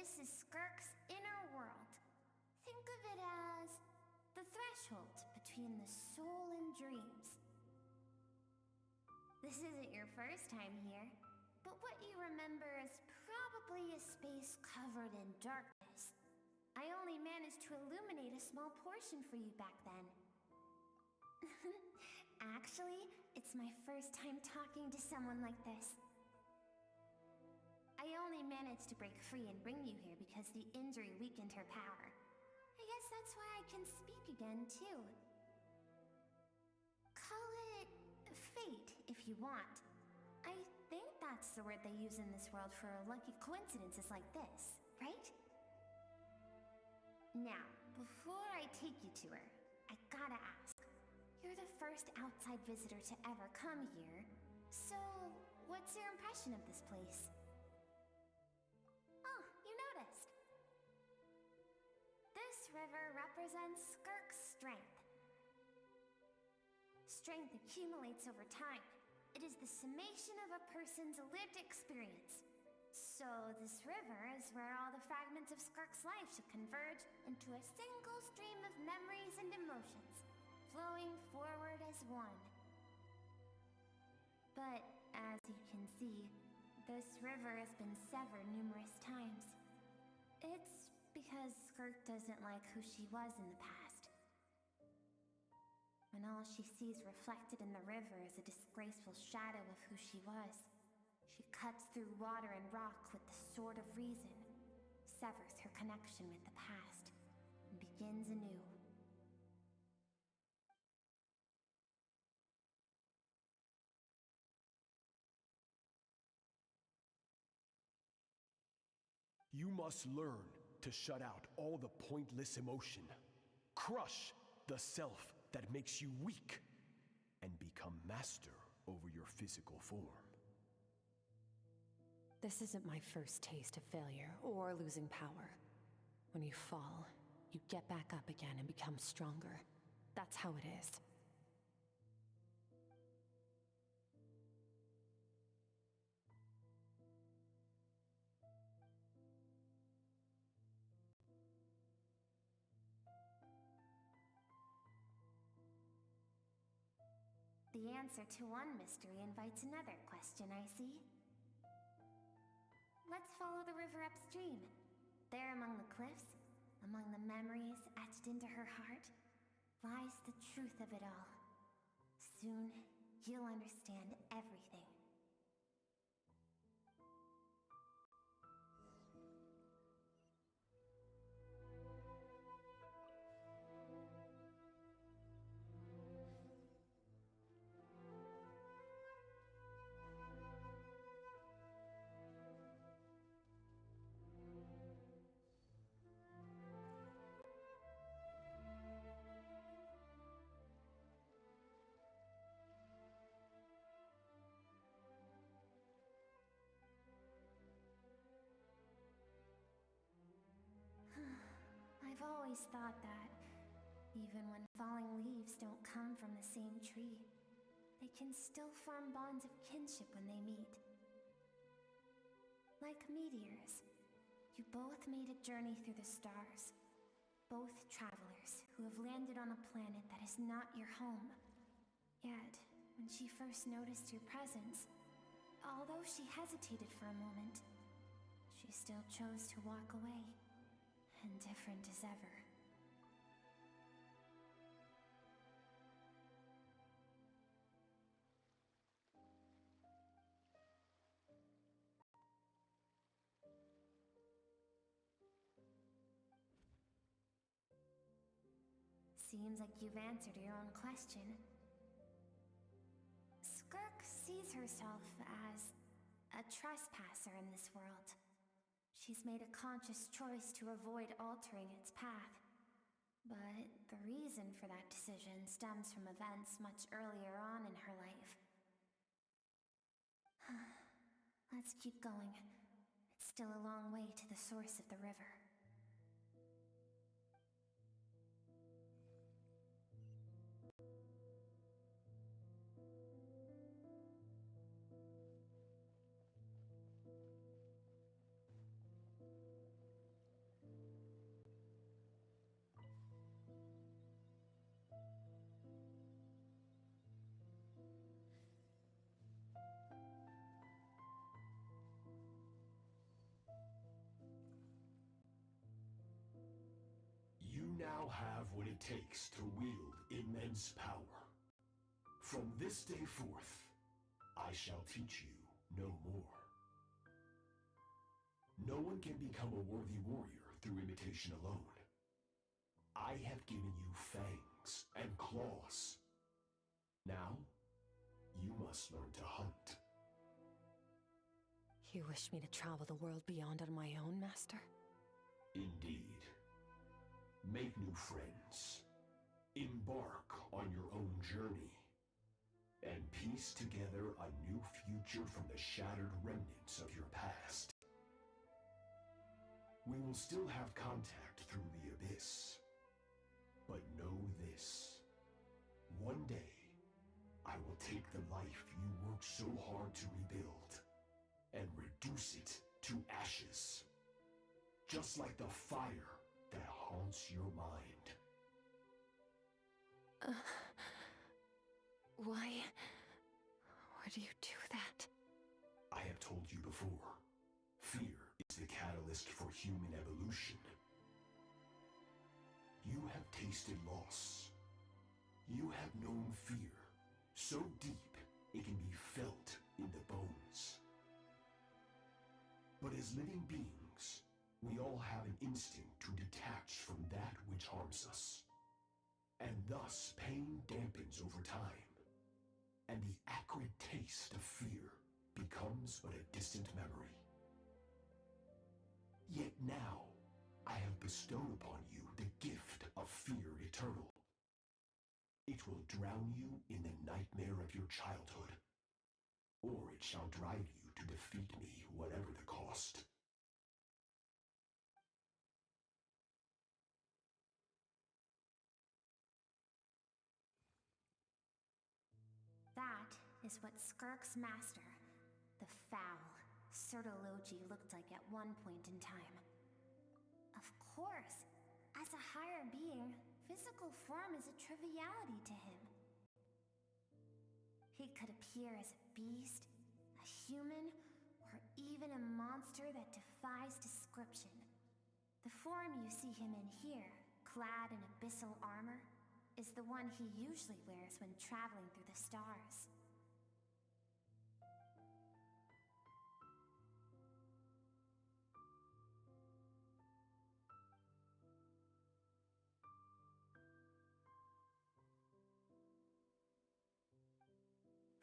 This is Skirk's inner world. Think of it as the threshold between the soul and dreams. This isn't your first time here, but what you remember is probably a space covered in darkness. I only managed to illuminate a small portion for you back then. Actually, it's my first time talking to someone like this. I only managed to break free and bring you here because the injury weakened her power. I guess that's why I can speak again, too. Call it fate, if you want. I think that's the word they use in this world for lucky coincidences like this, right? Now, before I take you to her, I gotta ask. You're the first outside visitor to ever come here, so what's your impression of this place? Oh, you noticed. This river represents Skirk's strength. Strength accumulates over time. It is the summation of a person's lived experience. So this river is where all the fragments of Skirk's life should converge into a single stream of memories and emotions, flowing forward as one. But as you can see, this river has been severed numerous times. It's because Skirk doesn't like who she was in the past. When all she sees reflected in the river is a disgraceful shadow of who she was, she cuts through water and rock with the sword of reason, severs her connection with the past, and begins anew. You must learn to shut out all the pointless emotion. Crush the self that makes you weak, and become master over your physical form. This isn't my first taste of failure or losing power. When you fall, you get back up again and become stronger. That's how it is. The answer to one mystery invites another question, I see. Let's follow the river upstream. There among the cliffs, among the memories etched into her heart, lies the truth of it all. Soon, you'll understand everything. I've always thought that, even when falling leaves don't come from the same tree, they can still form bonds of kinship when they meet. Like meteors, you both made a journey through the stars. Both travelers who have landed on a planet that is not your home. Yet, when she first noticed your presence, although she hesitated for a moment, she still chose to walk away. Indifferent as ever. Seems like you've answered your own question. Skirk sees herself as a trespasser in this world. She's made a conscious choice to avoid altering its path. But the reason for that decision stems from events much earlier on in her life. Let's keep going. It's still a long way to the source of the river. now have what it takes to wield immense power. From this day forth, I shall teach you no more. No one can become a worthy warrior through imitation alone. I have given you fangs and claws. Now, you must learn to hunt. You wish me to travel the world beyond on my own, Master? Indeed. Make new friends. Embark on your own journey. And piece together a new future from the shattered remnants of your past. We will still have contact through the abyss. But know this. One day, I will take the life you worked so hard to rebuild and reduce it to ashes. Just like the fire that haunts your mind. Why would you do that? I have told you before, fear is the catalyst for human evolution. You have tasted loss. You have known fear, so deep it can be felt in the bones. But as living beings, we all have an instinct to detach from that which harms us. And thus pain dampens over time, and the acrid taste of fear becomes but a distant memory. Yet now, I have bestowed upon you the gift of fear eternal. It will drown you in the nightmare of your childhood, or it shall drive you to defeat me, whatever the cost. That is what Skirk's master, the foul Sertologi, looked like at one point in time. Of course, as a higher being, physical form is a triviality to him. He could appear as a beast, a human, or even a monster that defies description. The form you see him in here, clad in abyssal armor, is the one he usually wears when traveling through the stars.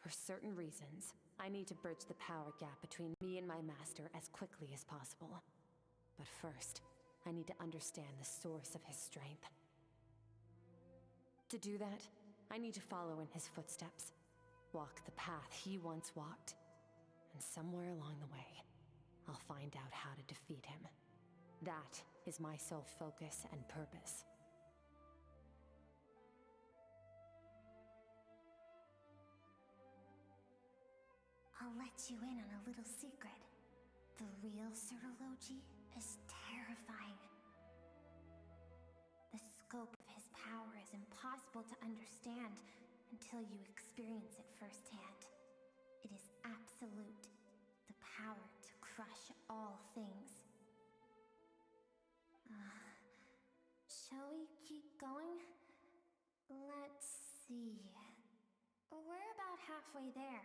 For certain reasons, I need to bridge the power gap between me and my master as quickly as possible. But first, I need to understand the source of his strength. To do that, I need to follow in his footsteps, walk the path he once walked, and somewhere along the way, I'll find out how to defeat him. That is my sole focus and purpose. I'll let you in on a little secret. The real Sertologi is terrifying. The scope of his power is impossible to understand until you experience it firsthand. It is absolute, the power to crush all things. Shall we keep going? Let's see. We're about halfway there.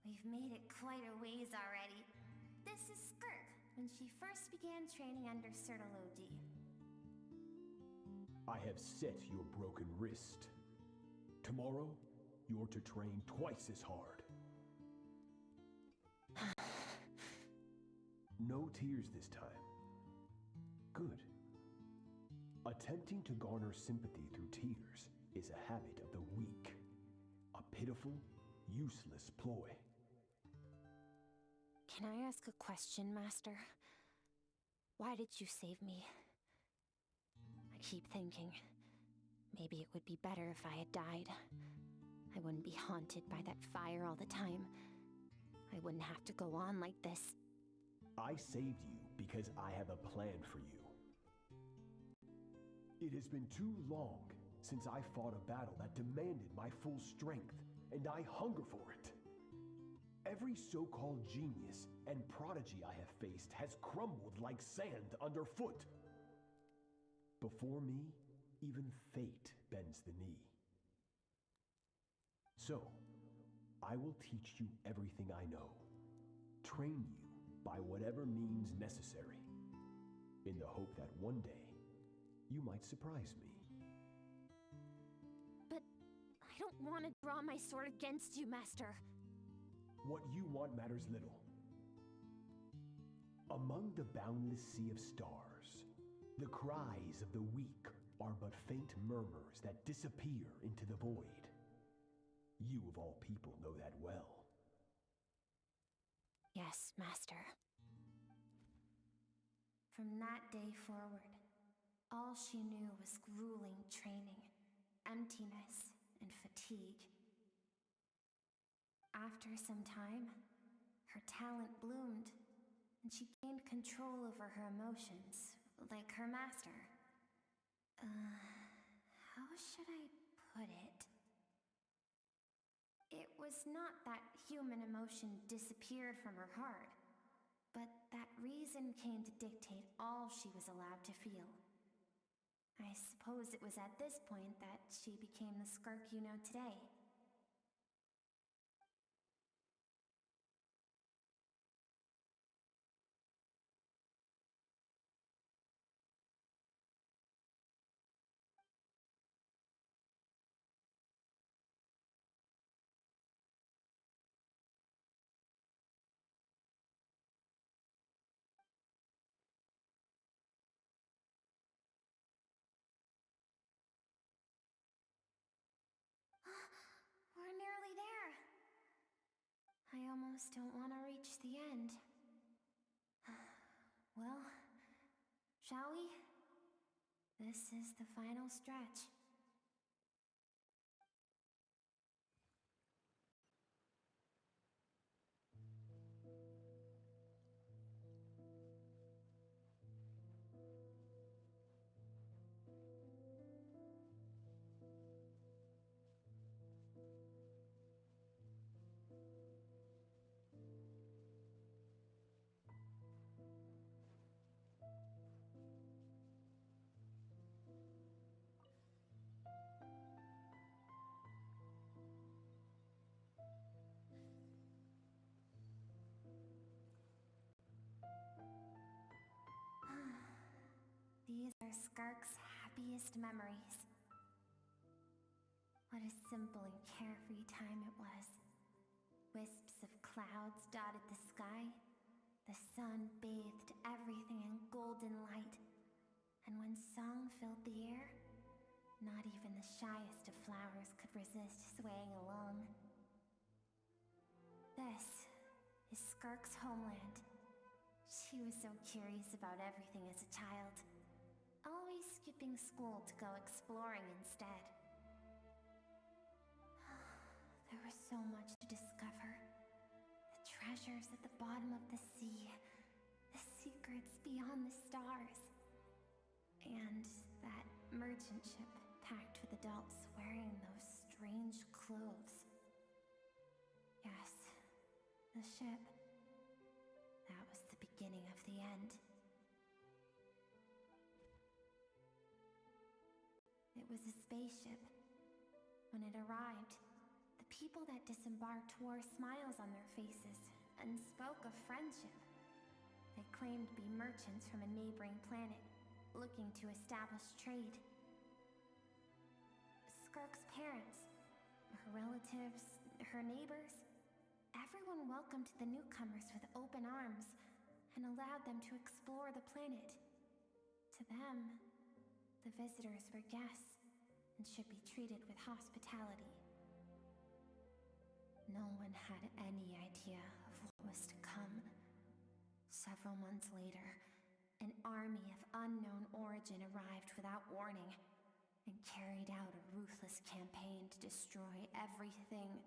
We've made it quite a ways already. This is Skirk, when she first began training under Sertologi. I have set your broken wrist. Tomorrow, you're to train twice as hard. No tears this time. Good. Attempting to garner sympathy through tears is a habit of the weak. A pitiful, useless ploy. Can I ask a question, Master? Why did you save me? I keep thinking, maybe it would be better if I had died. I wouldn't be haunted by that fire all the time. I wouldn't have to go on like this. I saved you because I have a plan for you. It has been too long since I fought a battle that demanded my full strength, and I hunger for it. Every so-called genius and prodigy I have faced has crumbled like sand underfoot. Before me, even fate bends the knee. So, I will teach you everything I know, train you by whatever means necessary, in the hope that one day, you might surprise me. But I don't want to draw my sword against you, Master. What you want matters little. Among the boundless sea of stars, the cries of the weak are but faint murmurs that disappear into the void. You of all people know that well. Yes, Master. From that day forward, all she knew was grueling training, emptiness, and fatigue. After some time, her talent bloomed, and she gained control over her emotions, like her master. How should I put it? It was not that human emotion disappeared from her heart, but that reason came to dictate all she was allowed to feel. I suppose it was at this point that she became the Skirk you know today. We're nearly there. I almost don't want to reach the end. Well, shall we? This is the final stretch. These are Skirk's happiest memories. What a simple and carefree time it was. Wisps of clouds dotted the sky. The sun bathed everything in golden light. And when song filled the air, not even the shyest of flowers could resist swaying along. This is Skirk's homeland. She was so curious about everything as a child, always skipping school to go exploring instead. There was so much to discover. The treasures at the bottom of the sea, the secrets beyond the stars, and that merchant ship packed with adults wearing those strange clothes. Yes, the ship. That was the beginning of the end. It was a spaceship. When it arrived, the people that disembarked wore smiles on their faces and spoke of friendship. They claimed to be merchants from a neighboring planet, looking to establish trade. Skirk's parents, her relatives, her neighbors, everyone welcomed the newcomers with open arms and allowed them to explore the planet. To them, the visitors were guests and should be treated with hospitality. No one had any idea of what was to come Several months later, an army of unknown origin arrived without warning and carried out a ruthless campaign to destroy everything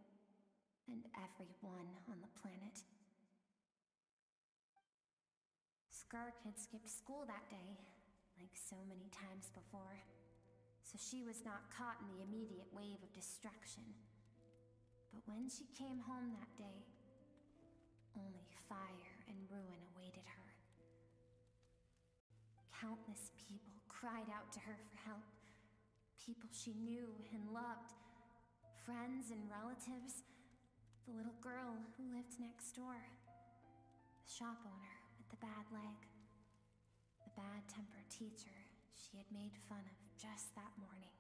and everyone on the planet. Skirk had skipped school that day, like so many times before, so she was not caught in the immediate wave of destruction. But when she came home that day, only fire and ruin awaited her. Countless people cried out to her for help. People she knew and loved. Friends and relatives. The little girl who lived next door. The shop owner with the bad leg. The bad-tempered teacher she had made fun of just that morning.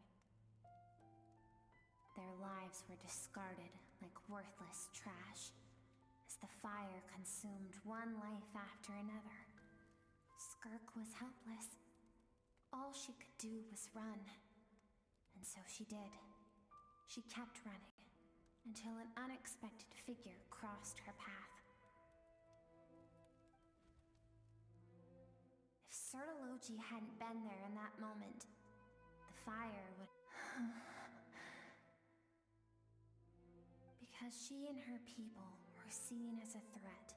Their lives were discarded like worthless trash as the fire consumed one life after another. Skirk was helpless. All she could do was run. And so she did. She kept running until an unexpected figure crossed her path. If Sertology hadn't been there in that moment, the fire would... Because she and her people were seen as a threat.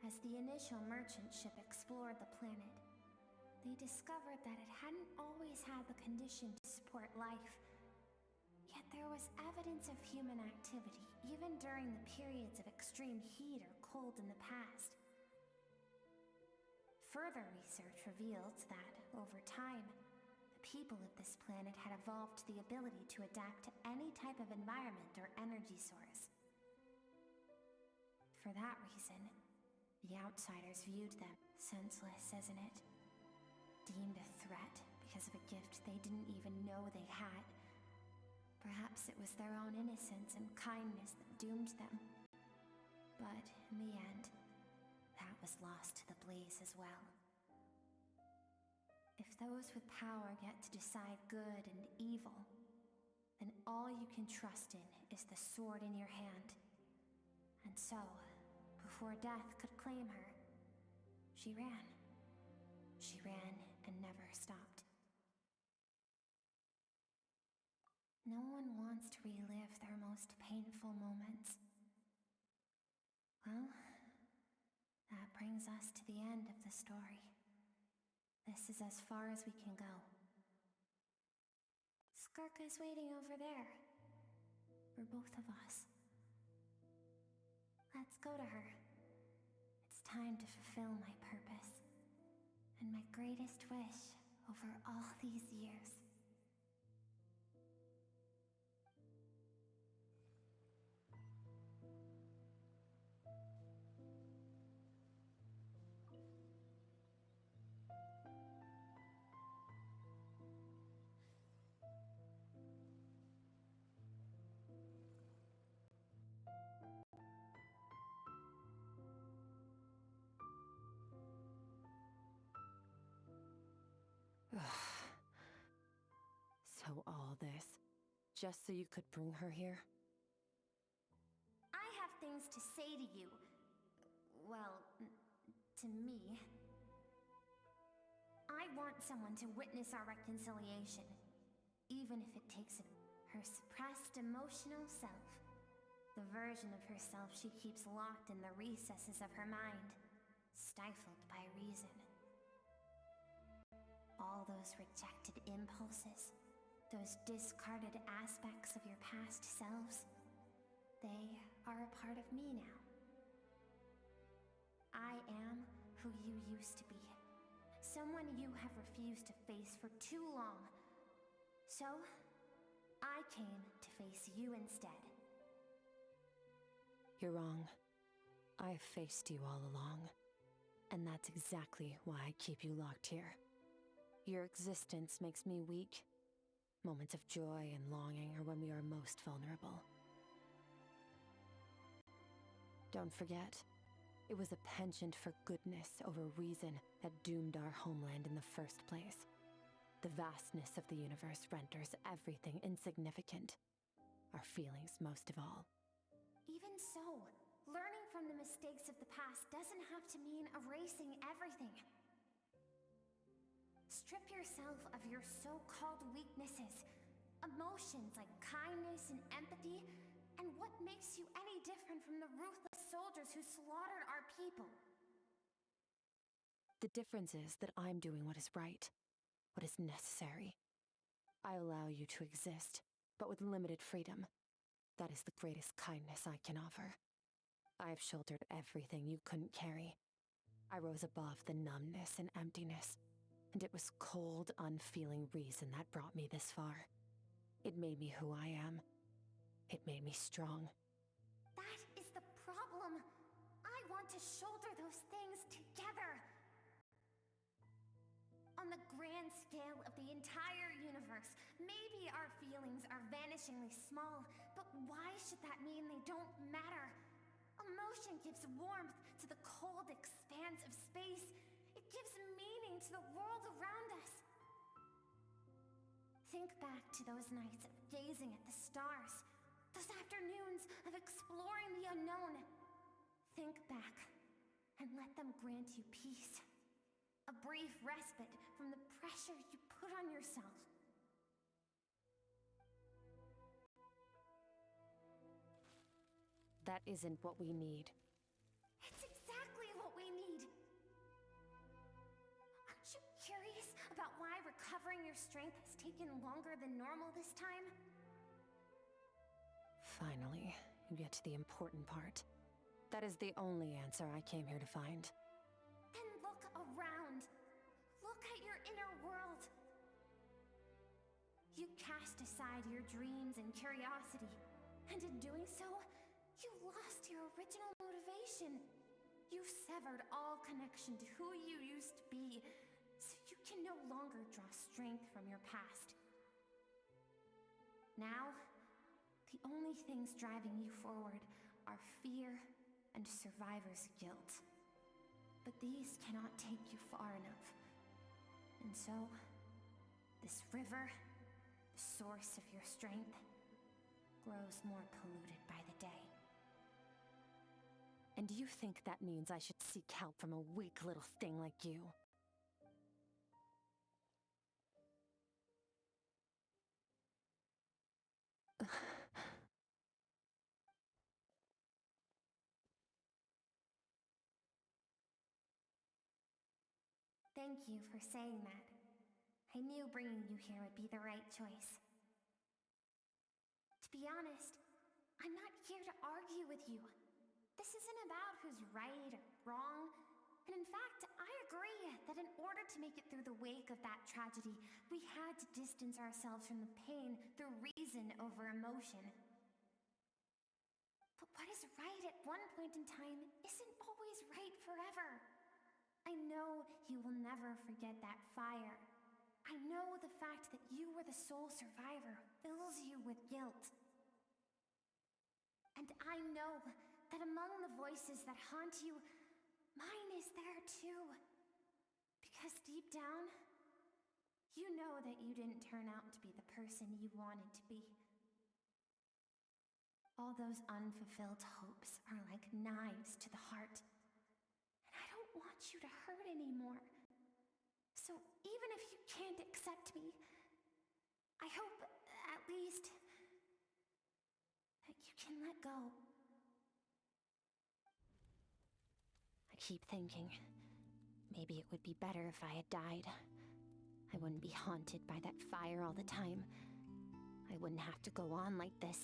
As the initial merchant ship explored the planet, they discovered that it hadn't always had the condition to support life. Yet there was evidence of human activity, even during the periods of extreme heat or cold in the past. Further research revealed that, over time, the people of this planet had evolved the ability to adapt to any type of environment or energy source. For that reason, the outsiders viewed them, senseless, isn't it? Deemed a threat because of a gift they didn't even know they had. Perhaps it was their own innocence and kindness that doomed them. But in the end, that was lost to the blaze as well. If those with power get to decide good and evil, then all you can trust in is the sword in your hand. And so, before death could claim her, she ran. She ran and never stopped. No one wants to relive their most painful moments. Well, that brings us to the end of the story. This is as far as we can go. Skirk is waiting over there. For both of us. Let's go to her. It's time to fulfill my purpose. And my greatest wish over all these years. So all this, just so you could bring her here? I have things to say to you. Well, to me. I want someone to witness our reconciliation, even if it takes her suppressed emotional self. The version of herself she keeps locked in the recesses of her mind, stifled by reason. All those rejected impulses, those discarded aspects of your past selves, they are a part of me now. I am who you used to be. Someone you have refused to face for too long. So, I came to face you instead. You're wrong. I've faced you all along. And that's exactly why I keep you locked here. Your existence makes me weak. Moments of joy and longing are when we are most vulnerable. Don't forget, it was a penchant for goodness over reason that doomed our homeland in the first place. The vastness of the universe renders everything insignificant. Our feelings most of all. Even so, learning from the mistakes of the past doesn't have to mean erasing everything. Strip yourself of your so-called weaknesses, emotions like kindness and empathy, and what makes you any different from the ruthless soldiers who slaughtered our people? The difference is that I'm doing what is right, what is necessary. I allow you to exist, but with limited freedom. That is the greatest kindness I can offer. I have shouldered everything you couldn't carry. I rose above the numbness and emptiness, and it was cold, unfeeling reason that brought me this far. It made me who I am. It made me strong. That is the problem. I want to shoulder those things together. On the grand scale of the entire universe, maybe our feelings are vanishingly small, but why should that mean they don't matter? Emotion gives warmth to the cold expanse of space. It gives meaning to the world around us. Think back to those nights of gazing at the stars, those afternoons of exploring the unknown. Think back and let them grant you peace. A brief respite from the pressure you put on yourself. That isn't what we need. It's exactly what we need. Aren't you curious about why recovering your strength has taken longer than normal this time? Finally, you get to the important part. That is the only answer I came here to find. Then look around. Look at your inner world. You cast aside your dreams and curiosity, and in doing so, you lost your original motivation. You severed all connection to who you used to be, so you can no longer draw strength from your past. Now, the only things driving you forward are fear and survivor's guilt. But these cannot take you far enough. And so, this river, the source of your strength, grows more polluted by the day. And you think that means I should seek help from a weak little thing like you? Thank you for saying that. I knew bringing you here would be the right choice. To be honest, I'm not here to argue with you. This isn't about who's right or wrong. And in fact, I agree that in order to make it through the wake of that tragedy, we had to distance ourselves from the pain through reason over emotion. But what is right at one point in time isn't always right forever. I know you will never forget that fire. I know the fact that you were the sole survivor fills you with guilt. And I know that among the voices that haunt you, mine is there too. Because deep down, you know that you didn't turn out to be the person you wanted to be. All those unfulfilled hopes are like knives to the heart. And I don't want you to hurt anymore. So even if you can't accept me, I hope, at least, that you can let go. I keep thinking, maybe it would be better if I had died. I wouldn't be haunted by that fire all the time. I wouldn't have to go on like this.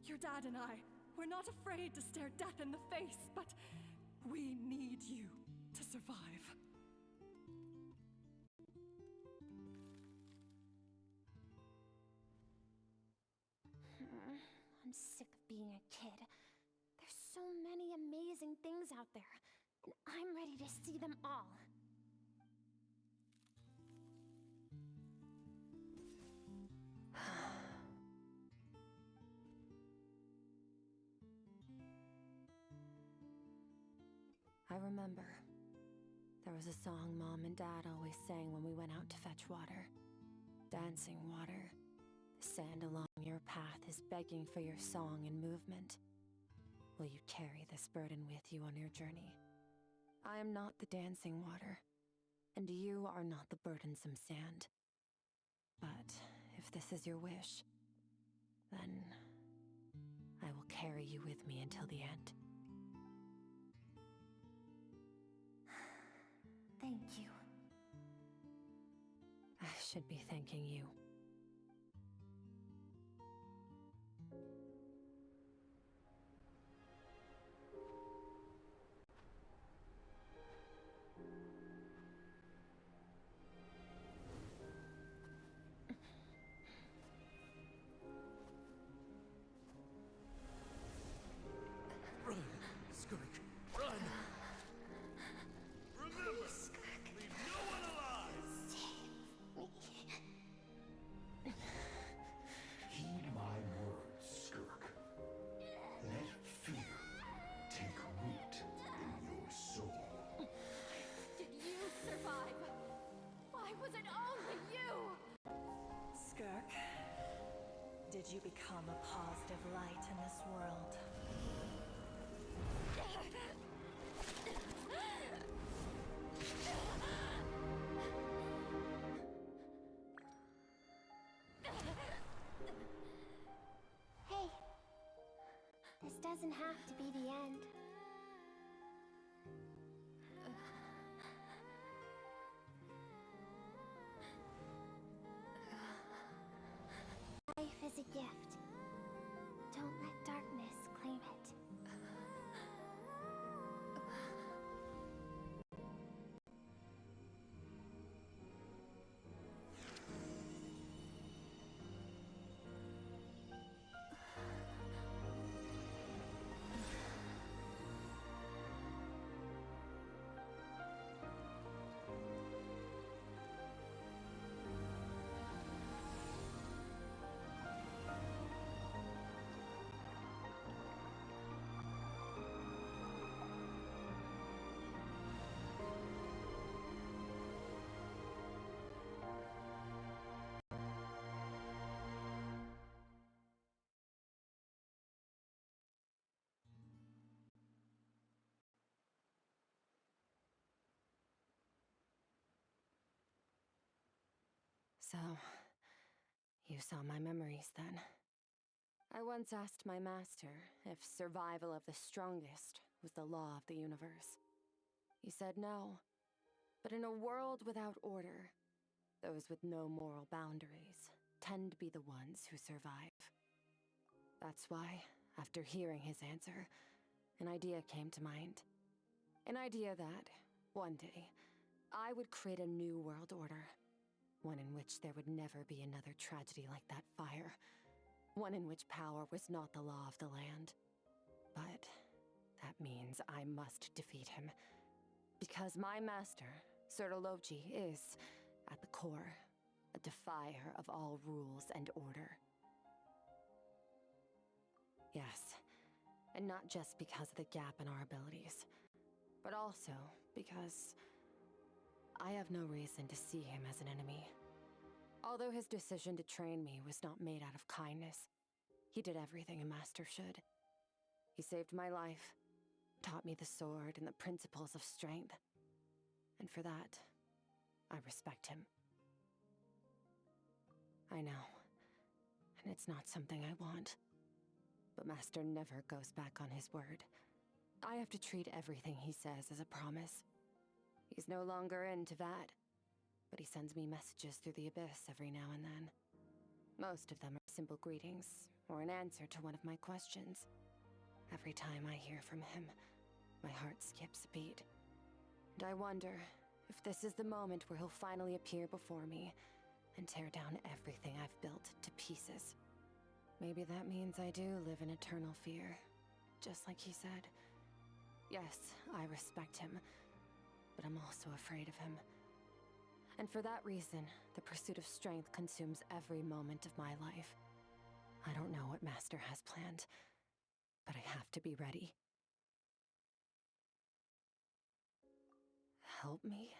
Your dad and I, we're not afraid to stare death in the face, but we need you to survive. I'm sick of being a kid. There's so many amazing things out there, and I'm ready to see them all. I remember. There was a song Mom and Dad always sang when we went out to fetch water. Dancing water. The sand along your path is begging for your song and movement. Will you carry this burden with you on your journey? I am not the dancing water, and you are not the burdensome sand. But if this is your wish, then I will carry you with me until the end. Thank you. I should be thanking you. Run, Skirk, run! Remember, leave no one alive! Heed my words, Skirk. Let fear take root in your soul. Did you survive? Why was it only you? Skirk, did you become a positive light in this world? Hey, this doesn't have to be the end. Life is a gift. Don't let darkness claim it. So, you saw my memories then. I once asked my master if survival of the strongest was the law of the universe. He said no, but in a world without order, those with no moral boundaries tend to be the ones who survive. That's why, after hearing his answer, an idea came to mind. An idea that, one day, I would create a new world order. One in which there would never be another tragedy like that fire. One in which power was not the law of the land. But that means I must defeat him. Because my master, Sirologi, is, at the core, a defier of all rules and order. Yes, and not just because of the gap in our abilities, but also because I have no reason to see him as an enemy. Although his decision to train me was not made out of kindness, he did everything a master should. He saved my life, taught me the sword and the principles of strength. And for that, I respect him. I know, and it's not something I want. But Master never goes back on his word. I have to treat everything he says as a promise. He's no longer into that, but he sends me messages through the abyss every now and then. Most of them are simple greetings, or an answer to one of my questions. Every time I hear from him, my heart skips a beat. And I wonder if this is the moment where he'll finally appear before me and tear down everything I've built to pieces. Maybe that means I do live in eternal fear, just like he said. Yes, I respect him, but I'm also afraid of him. And for that reason, the pursuit of strength consumes every moment of my life. I don't know what Master has planned, but I have to be ready. Help me?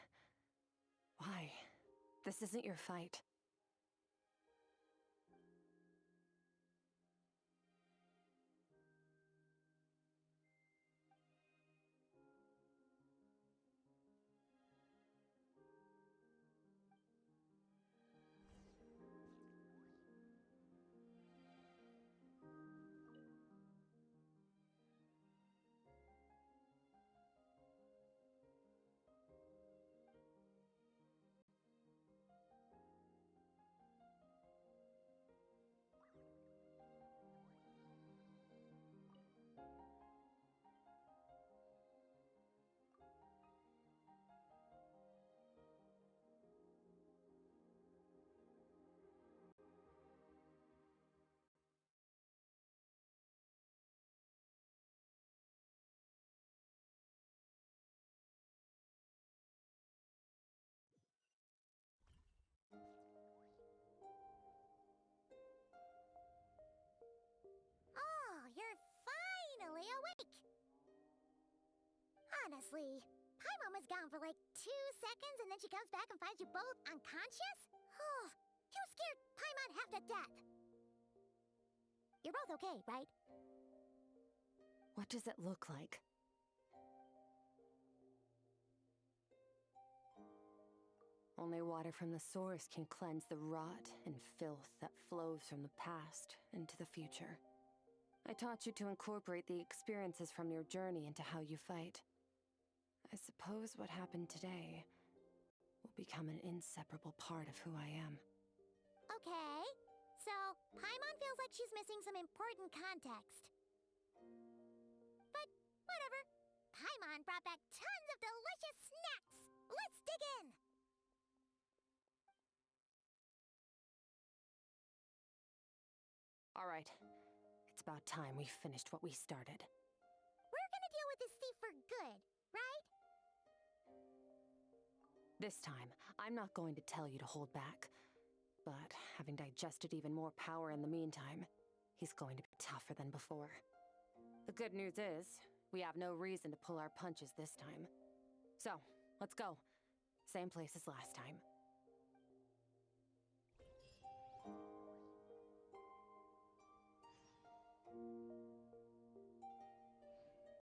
Why? This isn't your fight. Honestly, Paimon was gone for like 2 seconds and then she comes back and finds you both unconscious? Oh, you scared Paimon half to death. You're both okay, right? What does it look like? Only water from the source can cleanse the rot and filth that flows from the past into the future. I taught you to incorporate the experiences from your journey into how you fight. I suppose what happened today will become an inseparable part of who I am. Okay, so Paimon feels like she's missing some important context. But whatever. Paimon brought back tons of delicious snacks. Let's dig in. All right. It's about time we finished what we started. We're gonna deal with this thief for good, right? This time, I'm not going to tell you to hold back. But having digested even more power in the meantime, he's going to be tougher than before. The good news is, we have no reason to pull our punches this time. So, let's go. Same place as last time.